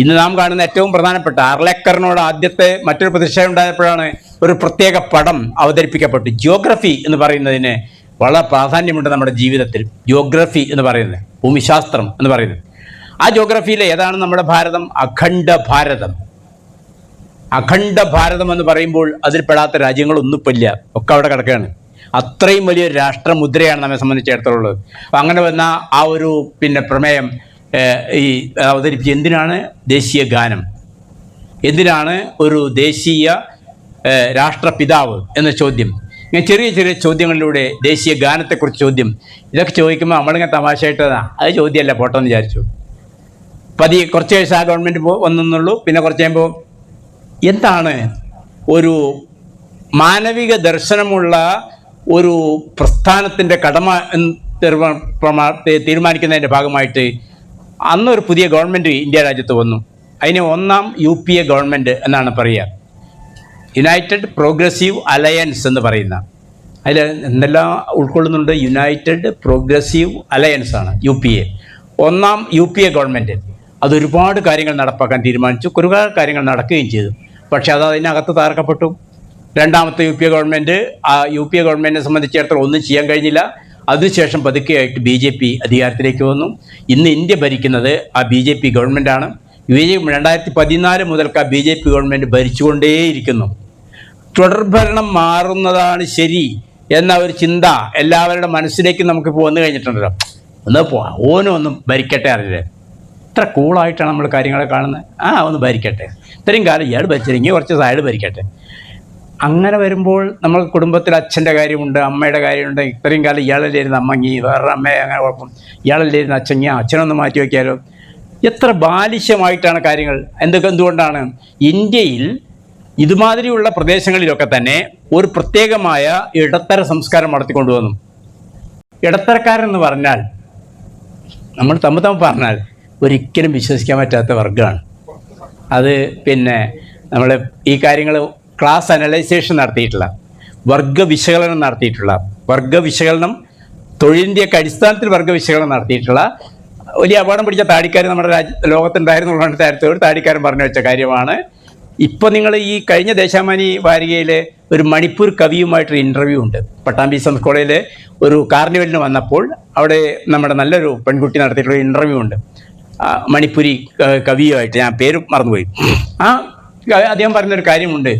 ഇന്ന് നാം കാണുന്ന ഏറ്റവും പ്രധാനപ്പെട്ട അർലേക്കറിനോട് ആദ്യത്തെ മറ്റൊരു പ്രതിഷേധം ഉണ്ടായപ്പോഴാണ് ഒരു പ്രത്യേക പടം അവതരിപ്പിക്കപ്പെട്ടു. ജിയോഗ്രഫി എന്ന് പറയുന്നതിന് വളരെ പ്രാധാന്യമുണ്ട് നമ്മുടെ ജീവിതത്തിൽ. ജിയോഗ്രഫി എന്ന് പറയുന്നത്, ഭൂമിശാസ്ത്രം എന്ന് പറയുന്നത്. ആ ജിയോഗ്രഫിയിൽ ഏതാണ് നമ്മുടെ ഭാരതം? അഖണ്ഡ ഭാരതം. അഖണ്ഡ ഭാരതം എന്ന് പറയുമ്പോൾ അതിൽ പെടാത്ത രാജ്യങ്ങളൊന്നും ഇല്ല, ഒക്കെ അവിടെ കിടക്കുകയാണ്. അത്രയും വലിയൊരു രാഷ്ട്രമുദ്രയാണ് നമ്മെ സംബന്ധിച്ചിടത്തോളം. അപ്പം അങ്ങനെ വന്ന ആ ഒരു പ്രമേയം ഈ അവതരിപ്പിച്ച് എന്തിനാണ് ദേശീയ ഗാനം, എന്തിനാണ് ഒരു ദേശീയ രാഷ്ട്രപിതാവ് എന്ന ചോദ്യം. ഇങ്ങനെ ചെറിയ ചെറിയ ചോദ്യങ്ങളിലൂടെ ദേശീയ ഗാനത്തെക്കുറിച്ച് ചോദ്യം, ഇതൊക്കെ ചോദിക്കുമ്പോൾ നമ്മളിങ്ങനെ തമാശയായിട്ടതാ, അത് ചോദ്യമല്ല പോട്ടെന്ന് വിചാരിച്ചു. കുറച്ച് ദിവസം ആ ഗവൺമെൻറ് വന്നെന്നുള്ളൂ. പിന്നെ കുറച്ച് കഴിയുമ്പോൾ എന്താണ് ഒരു മാനവിക ദർശനമുള്ള ഒരു പ്രസ്ഥാനത്തിൻ്റെ കടമ തീരുമാനിക്കുന്നതിൻ്റെ ഭാഗമായിട്ട് അന്നൊരു പുതിയ ഗവൺമെൻറ് ഇന്ത്യ രാജ്യത്ത് വന്നു. അതിന് 1ാം UPA ഗവൺമെൻറ് എന്നാണ് പറയുക. യുണൈറ്റഡ് പ്രോഗ്രസീവ് അലയൻസ് എന്ന് പറയുന്ന, അതിൽ എന്തെല്ലാം ഉൾക്കൊള്ളുന്നുണ്ട്? യുണൈറ്റഡ് പ്രോഗ്രസീവ് അലയൻസ് ആണ് UPA. 1ാം UPA ഗവൺമെൻറ് അതൊരുപാട് കാര്യങ്ങൾ നടപ്പാക്കാൻ തീരുമാനിച്ചു. ഒരുപാട് കാര്യങ്ങൾ നടക്കുകയും ചെയ്തു. പക്ഷെ അത് അതിനകത്ത് തകർക്കപ്പെട്ടു. 2ാമത്തെ UPA ഗവൺമെൻറ് ആ UPA ഗവൺമെൻറ്റിനെ സംബന്ധിച്ചിടത്തോളം ഒന്നും ചെയ്യാൻ കഴിഞ്ഞില്ല. അതിനുശേഷം പതുക്കെയായിട്ട് BJP അധികാരത്തിലേക്ക് വന്നു. ഇന്ന് ഇന്ത്യ ഭരിക്കുന്നത് ആ BJP ഗവൺമെൻറ്റാണ്. 2014 മുതൽക്ക് ആ BJP ഗവൺമെൻറ് ഭരിച്ചുകൊണ്ടേയിരിക്കുന്നു. തുടർഭരണം മാറുന്നതാണ് ശരി എന്ന ഒരു ചിന്ത എല്ലാവരുടെ മനസ്സിലേക്ക് നമുക്കിപ്പോൾ വന്നു കഴിഞ്ഞിട്ടുണ്ടല്ലോ. ഓനൊന്നും ഭരിക്കട്ടെ, അറിയില്ലേ, ഇത്ര കൂളായിട്ടാണ് നമ്മൾ കാര്യങ്ങളെ കാണുന്നത്. ഒന്ന് ഭരിക്കട്ടെ, ഇത്രയും കാലം ഇയാൾ ഭരിച്ചില്ലെങ്കിൽ കുറച്ച് സൈഡ് ഭരിക്കട്ടെ. അങ്ങനെ വരുമ്പോൾ നമ്മൾ കുടുംബത്തിൽ അച്ഛൻ്റെ കാര്യമുണ്ട്, അമ്മയുടെ കാര്യമുണ്ട്. ഇത്രയും കാലം ഇയാളല്ലായിരുന്നു അമ്മങ്ങി, വേറൊരു അമ്മയെ അങ്ങനെ കുഴപ്പം, ഇയാളല്ലായിരുന്നു അച്ഛങ്ങി, അച്ഛനൊന്ന് മാറ്റി വയ്ക്കാലോ. എത്ര ബാലിശ്യമായിട്ടാണ് കാര്യങ്ങൾ. എന്തുകൊണ്ടാണ് ഇന്ത്യയിൽ ഇതുമാതിരിയുള്ള പ്രദേശങ്ങളിലൊക്കെ തന്നെ ഒരു പ്രത്യേകമായ ഇടത്തര സംസ്കാരം വളർത്തിക്കൊണ്ടുവന്നു. ഇടത്തരക്കാരെന്ന് പറഞ്ഞാൽ, നമ്മൾ തമ്മിൽ പറഞ്ഞാൽ ഒരിക്കലും വിശ്വസിക്കാൻ പറ്റാത്ത വർഗ്ഗമാണ് അത്. നമ്മൾ ഈ കാര്യങ്ങൾ ക്ലാസ് അനലൈസേഷൻ നടത്തിയിട്ടുള്ള, വർഗ്ഗവിശകലനം നടത്തിയിട്ടുള്ള, വർഗ്ഗവിശകലനം തൊഴിലിൻ്റെയൊക്കെ അടിസ്ഥാനത്തിൽ വർഗ്ഗവിശകലനം നടത്തിയിട്ടുള്ള വലിയ അപകടം പിടിച്ച താടിക്കാർ നമ്മുടെ ലോകത്തുണ്ടായിരുന്നുള്ളതാണ്. തരത്തോട് താടിക്കാരൻ പറഞ്ഞു വെച്ച കാര്യമാണ്. ഇപ്പോൾ നിങ്ങൾ ഈ കഴിഞ്ഞ ദേശാമാനി വാരികയിലെ ഒരു മണിപ്പൂർ കവിയുമായിട്ടൊരു ഇൻ്റർവ്യൂ ഉണ്ട്. പട്ടാമ്പി സംസ് കോളേജിൽ ഒരു കാർണിവലിന് വന്നപ്പോൾ അവിടെ നമ്മുടെ നല്ലൊരു പെൺകുട്ടി നടത്തിയിട്ടുള്ള ഇൻ്റർവ്യൂ ഉണ്ട്. മണിപ്പൂരി കവിയുമായിട്ട്, ഞാൻ പേര് മറന്നുപോയി. അദ്ദേഹം പറയുന്നൊരു കാര്യമുണ്ട്,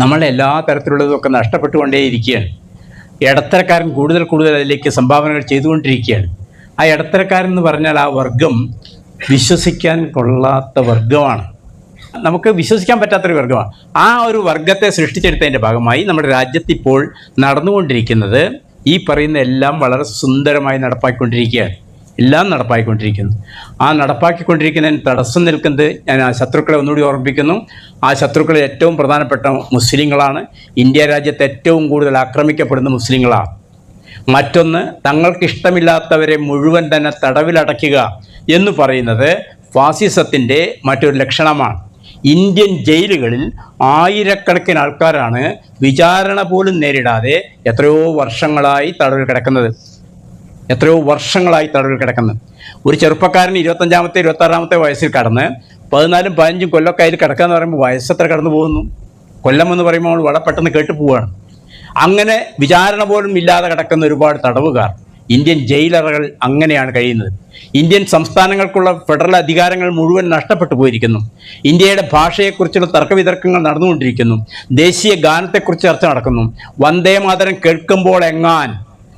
നമ്മളെ എല്ലാ തരത്തിലുള്ളതൊക്കെ നഷ്ടപ്പെട്ടുകൊണ്ടേയിരിക്കുകയാണ്. ഇടത്തരക്കാരൻ കൂടുതൽ അതിലേക്ക് സംഭാവനകൾ ചെയ്തുകൊണ്ടിരിക്കുകയാണ്. ആ ഇടത്തരക്കാരൻ എന്ന് പറഞ്ഞാൽ ആ വർഗം വിശ്വസിക്കാൻ കൊള്ളാത്ത വർഗമാണ്, നമുക്ക് വിശ്വസിക്കാൻ പറ്റാത്തൊരു വർഗമാണ്. ആ ഒരു വർഗത്തെ സൃഷ്ടിച്ചെടുത്തതിൻ്റെ ഭാഗമായി നമ്മുടെ രാജ്യത്തിപ്പോൾ നടന്നുകൊണ്ടിരിക്കുന്നത് ഈ പറയുന്ന എല്ലാം വളരെ സുന്ദരമായി നടപ്പാക്കിക്കൊണ്ടിരിക്കുകയാണ്. എല്ലാം നടപ്പാക്കിക്കൊണ്ടിരിക്കുന്നു. ആ നടപ്പാക്കിക്കൊണ്ടിരിക്കുന്നതിന് തടസ്സം നിൽക്കുന്നത്, ഞാൻ ആ ശത്രുക്കളെ ഒന്നുകൂടി ഓർമ്മിപ്പിക്കുന്നു, ആ ശത്രുക്കളിൽ ഏറ്റവും പ്രധാനപ്പെട്ട മുസ്ലിങ്ങളാണ്. ഇന്ത്യ രാജ്യത്ത് ഏറ്റവും കൂടുതൽ ആക്രമിക്കപ്പെടുന്ന മുസ്ലിങ്ങളാണ്. മറ്റൊന്ന്, തങ്ങൾക്കിഷ്ടമില്ലാത്തവരെ മുഴുവൻ തന്നെ തടവിലടയ്ക്കുക എന്ന് പറയുന്നത് ഫാസിസത്തിൻ്റെ മറ്റൊരു ലക്ഷണമാണ്. ഇന്ത്യൻ ജയിലുകളിൽ ആയിരക്കണക്കിന് ആൾക്കാരാണ് വിചാരണ പോലും നേരിടാതെ എത്രയോ വർഷങ്ങളായി തടവിൽ കിടക്കുന്നത്. എത്രയോ വർഷങ്ങളായി തടവിൽ കിടക്കുന്നു. ഒരു ചെറുപ്പക്കാരൻ 25-ാമത്തെ 26-ാമത്തെ വയസ്സിൽ കടന്ന് 14-15 കൊല്ലമൊക്കെ അതിൽ കിടക്കുക എന്ന് പറയുമ്പോൾ വയസ്സെത്ര കടന്നു പോകുന്നു. കൊല്ലം എന്ന് പറയുമ്പോൾ നമ്മൾ വളരെ പെട്ടെന്ന് കേട്ടു പോവുകയാണ്. അങ്ങനെ വിചാരണ പോലും ഇല്ലാതെ കിടക്കുന്ന ഒരുപാട് തടവുകാർ, ഇന്ത്യൻ ജയിലറകൾ അങ്ങനെയാണ് കഴിയുന്നത്. ഇന്ത്യൻ സംസ്ഥാനങ്ങൾക്കുള്ള ഫെഡറൽ അധികാരങ്ങൾ മുഴുവൻ നഷ്ടപ്പെട്ടു പോയിരിക്കുന്നു. ഇന്ത്യയുടെ ഭാഷയെക്കുറിച്ചുള്ള തർക്കവിതർക്കങ്ങൾ നടന്നുകൊണ്ടിരിക്കുന്നു. ദേശീയ ഗാനത്തെക്കുറിച്ച് ചർച്ച നടക്കുന്നു. വന്ദേ മാതരം കേൾക്കുമ്പോൾ എങ്ങാൻ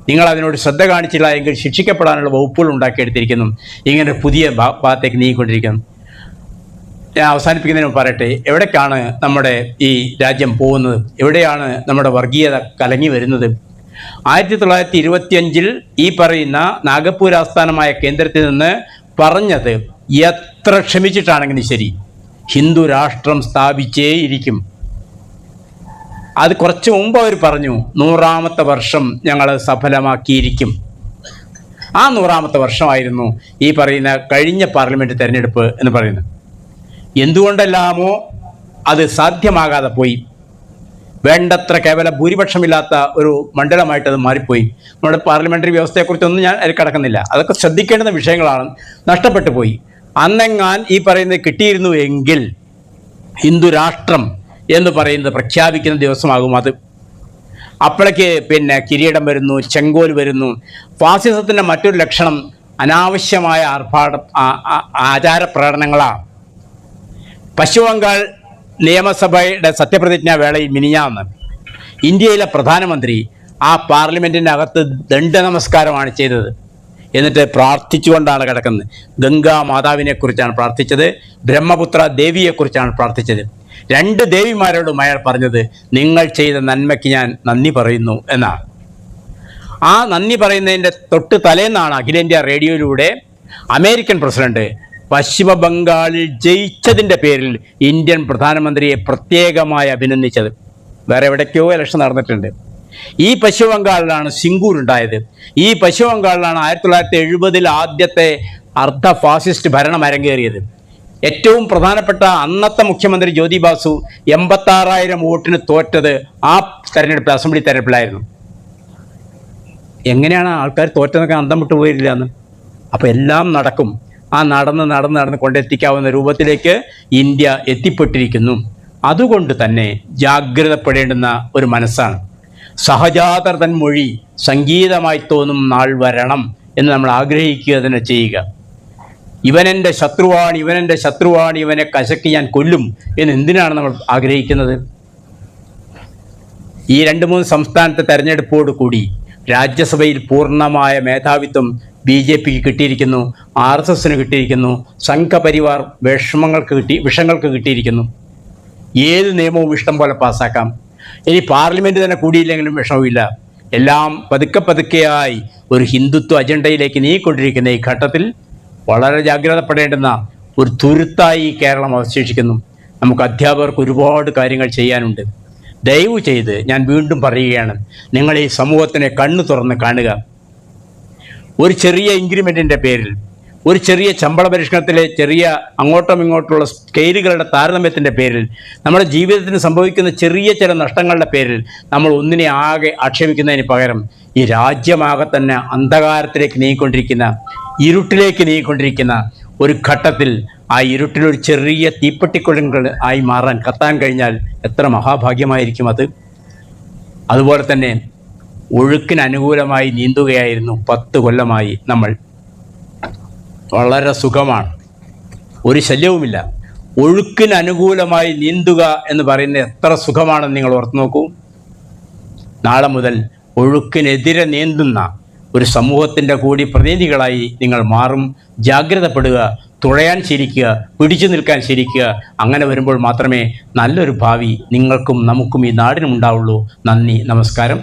നിങ്ങൾ അതിനോട് ശ്രദ്ധ കാണിച്ചില്ല എങ്കിൽ ശിക്ഷിക്കപ്പെടാനുള്ള വകുപ്പുകൾ ഉണ്ടാക്കിയെടുത്തിരിക്കുന്നു. ഇങ്ങനെ പുതിയ ഭാഗത്തേക്ക് നീങ്ങിക്കൊണ്ടിരിക്കുന്നു. ഞാൻ അവസാനിപ്പിക്കുന്നതിന് പറയട്ടെ, എവിടേക്കാണ് നമ്മുടെ ഈ രാജ്യം പോകുന്നത്? എവിടെയാണ് നമ്മുടെ വർഗീയത കലങ്ങി വരുന്നത്? 1925 ഈ പറയുന്ന നാഗപ്പൂർ ആസ്ഥാനമായ കേന്ദ്രത്തിൽ നിന്ന് പറഞ്ഞത് എത്ര ക്ഷമിച്ചിട്ടാണെങ്കിലും ശരി, ഹിന്ദു രാഷ്ട്രം സ്ഥാപിച്ചേ ഇരിക്കും. അത് കുറച്ച് മുമ്പ് അവർ പറഞ്ഞു 100ാമത്തെ വർഷം ഞങ്ങൾ സഫലമാക്കിയിരിക്കും. ആ 100ാമത്തെ വർഷമായിരുന്നു ഈ പറയുന്ന കഴിഞ്ഞ പാർലമെൻറ്റ് തെരഞ്ഞെടുപ്പ് എന്ന് പറയുന്നത്. എന്തുകൊണ്ടെല്ലാമോ അത് സാധ്യമാകാതെ പോയി. വേണ്ടത്ര കേവല ഭൂരിപക്ഷമില്ലാത്ത ഒരു മണ്ഡലമായിട്ട് അത് മാറിപ്പോയി. നമ്മുടെ പാർലമെൻ്ററി വ്യവസ്ഥയെക്കുറിച്ചൊന്നും ഞാൻ അതിൽ കടക്കുന്നില്ല. അതൊക്കെ ശ്രദ്ധിക്കേണ്ടുന്ന വിഷയങ്ങളാണ്. നഷ്ടപ്പെട്ടു പോയി. അന്നെങ്ങാൻ ഈ പറയുന്നത് കിട്ടിയിരുന്നു എങ്കിൽ ഹിന്ദു രാഷ്ട്രം എന്ന് പറയുന്നത് പ്രഖ്യാപിക്കുന്ന ദിവസമാകും അത്. അപ്പോഴേക്ക് കിരീടം വരുന്നു, ചെങ്കോൽ വരുന്നു. ഫാസിസത്തിൻ്റെ മറ്റൊരു ലക്ഷണം അനാവശ്യമായ ആചാര പ്രകടനങ്ങളാണ്. പശ്ചിമ ബംഗാൾ നിയമസഭയുടെ സത്യപ്രതിജ്ഞാ വേളയിൽ മിനിഞ്ഞാന്ന് ഇന്ത്യയിലെ പ്രധാനമന്ത്രി ആ പാർലമെൻറ്റിൻ്റെ അകത്ത് ദണ്ഡ നമസ്കാരമാണ് ചെയ്തത്. എന്നിട്ട് പ്രാർത്ഥിച്ചുകൊണ്ടാണ് കിടക്കുന്നത്. ഗംഗാ മാതാവിനെക്കുറിച്ചാണ് പ്രാർത്ഥിച്ചത്, ബ്രഹ്മപുത്ര ദേവിയെക്കുറിച്ചാണ് പ്രാർത്ഥിച്ചത്. 2 ദേവിമാരോടും അയാൾ പറഞ്ഞത് നിങ്ങൾ ചെയ്ത നന്മയ്ക്ക് ഞാൻ നന്ദി പറയുന്നു എന്നാണ്. ആ നന്ദി പറയുന്നതിൻ്റെ തൊട്ട് തലേന്നാണ് അഖിലേന്ത്യാ റേഡിയോയിലൂടെ അമേരിക്കൻ പ്രസിഡന്റ് പശ്ചിമ ബംഗാളിൽ ജയിച്ചതിൻ്റെ പേരിൽ ഇന്ത്യൻ പ്രധാനമന്ത്രിയെ പ്രത്യേകമായി അഭിനന്ദിച്ചത്. വേറെ എവിടേക്കോ ഇലക്ഷൻ നടന്നിട്ടുണ്ട്. ഈ പശ്ചിമ ബംഗാളിലാണ് സിംഗൂർ ഉണ്ടായത്. ഈ പശ്ചിമ ബംഗാളിലാണ് 1970 ആദ്യത്തെ അർദ്ധ ഫാസിസ്റ്റ് ഭരണം അരങ്ങേറിയത്. ഏറ്റവും പ്രധാനപ്പെട്ട അന്നത്തെ മുഖ്യമന്ത്രി ജ്യോതി ബാസു 86,000 വോട്ടിന് തോറ്റത് ആ തെരഞ്ഞെടുപ്പ്, അസംബ്ലി തെരഞ്ഞെടുപ്പിലായിരുന്നു. എങ്ങനെയാണ് ആൾക്കാർ തോറ്റെന്നൊക്കെ അന്തം വിട്ടു പോയില്ല എന്ന്. അപ്പോൾ എല്ലാം നടക്കും. ആ നടന്ന് കൊണ്ടെത്തിക്കാവുന്ന രൂപത്തിലേക്ക് ഇന്ത്യ എത്തിപ്പെട്ടിരിക്കുന്നു. അതുകൊണ്ട് തന്നെ ജാഗ്രതപ്പെടേണ്ടുന്ന ഒരു മനസ്സാണ്. സഹജാതർ തൻ മൊഴി സംഗീതമായി തോന്നും നാൾ വരണം എന്ന് നമ്മൾ ആഗ്രഹിക്കുക തന്നെ ചെയ്യുക. ഇവനെൻ്റെ ശത്രുവാണ്, ഇവനെ കശക്കി ഞാൻ കൊല്ലും എന്ന് എന്തിനാണ് നമ്മൾ ആഗ്രഹിക്കുന്നത്? ഈ 2-3 സംസ്ഥാനത്തെ തെരഞ്ഞെടുപ്പോട് കൂടി രാജ്യസഭയിൽ പൂർണ്ണമായ മേധാവിത്വം BJPക്ക് കിട്ടിയിരിക്കുന്നു, RSSന് കിട്ടിയിരിക്കുന്നു, സംഘപരിവാർ വിഷങ്ങൾക്ക് കിട്ടിയിരിക്കുന്നു. ഏത് നിയമവും ഇഷ്ടം പോലെ പാസ്സാക്കാം. ഇനി പാർലമെൻറ്റ് തന്നെ കൂടിയില്ലെങ്കിലും വിഷമമില്ല. എല്ലാം പതുക്കെയായി ഒരു ഹിന്ദുത്വ അജണ്ടയിലേക്ക് നീങ്ങിക്കൊണ്ടിരിക്കുന്ന ഈ ഘട്ടത്തിൽ വളരെ ജാഗ്രതപ്പെടേണ്ടുന്ന ഒരു തുരുത്തായി കേരളം അവശേഷിക്കുന്നു. നമുക്ക് അധ്യാപകർക്ക് ഒരുപാട് കാര്യങ്ങൾ ചെയ്യാനുണ്ട്. ദയവ് ചെയ്ത് ഞാൻ വീണ്ടും പറയുകയാണ്, നിങ്ങൾ ഈ സമൂഹത്തിനെ കണ്ണു തുറന്ന് കാണുക. ഒരു ചെറിയ ഇൻക്രിമെൻറ്റിൻ്റെ പേരിൽ, ഒരു ചെറിയ ശമ്പള പരിഷ്കരണത്തിലെ ചെറിയ അങ്ങോട്ടും ഇങ്ങോട്ടുള്ള സ്കെയിലുകളുടെ താരതമ്യത്തിൻ്റെ പേരിൽ, നമ്മുടെ ജീവിതത്തിന് സംഭവിക്കുന്ന ചെറിയ ചില നഷ്ടങ്ങളുടെ പേരിൽ നമ്മൾ ഒന്നിനെ ആകെ ആക്ഷേപിക്കുന്നതിന് പകരം ഈ രാജ്യമാകെ തന്നെ അന്ധകാരത്തിലേക്ക് ഇരുട്ടിലേക്ക് നീങ്ങിക്കൊണ്ടിരിക്കുന്ന ഒരു ഘട്ടത്തിൽ ആ ഇരുട്ടിലൊരു ചെറിയ തീപ്പെട്ടിക്കൊള്ളുകൾ ആയി കത്താൻ കഴിഞ്ഞാൽ എത്ര മഹാഭാഗ്യമായിരിക്കും അത്. അതുപോലെ തന്നെ ഒഴുക്കിന് അനുകൂലമായി നീന്തുകയായിരുന്നു 10 കൊല്ലമായി നമ്മൾ. വളരെ സുഖമാണ്, ഒരു ശല്യവുമില്ല. ഒഴുക്കിന് അനുകൂലമായി നീന്തുക എന്ന് പറയുന്നത് എത്ര സുഖമാണെന്ന് നിങ്ങൾ ഓർത്ത് നോക്കൂ. നാളെ മുതൽ ഒഴുക്കിനെതിരെ നീന്തുന്ന ഒരു സമൂഹത്തിൻ്റെ കൂടി പ്രതിനിധികളായി നിങ്ങൾ മാറും. ജാഗ്രതപ്പെടുക, തുഴയാൻ ശീലിക്കുക, പിടിച്ചു നിൽക്കാൻ ശീലിക്കുക. അങ്ങനെ വരുമ്പോൾ മാത്രമേ നല്ലൊരു ഭാവി നിങ്ങൾക്കും നമുക്കും ഈ നാടിനും ഉണ്ടാവുള്ളൂ. നന്ദി, നമസ്കാരം.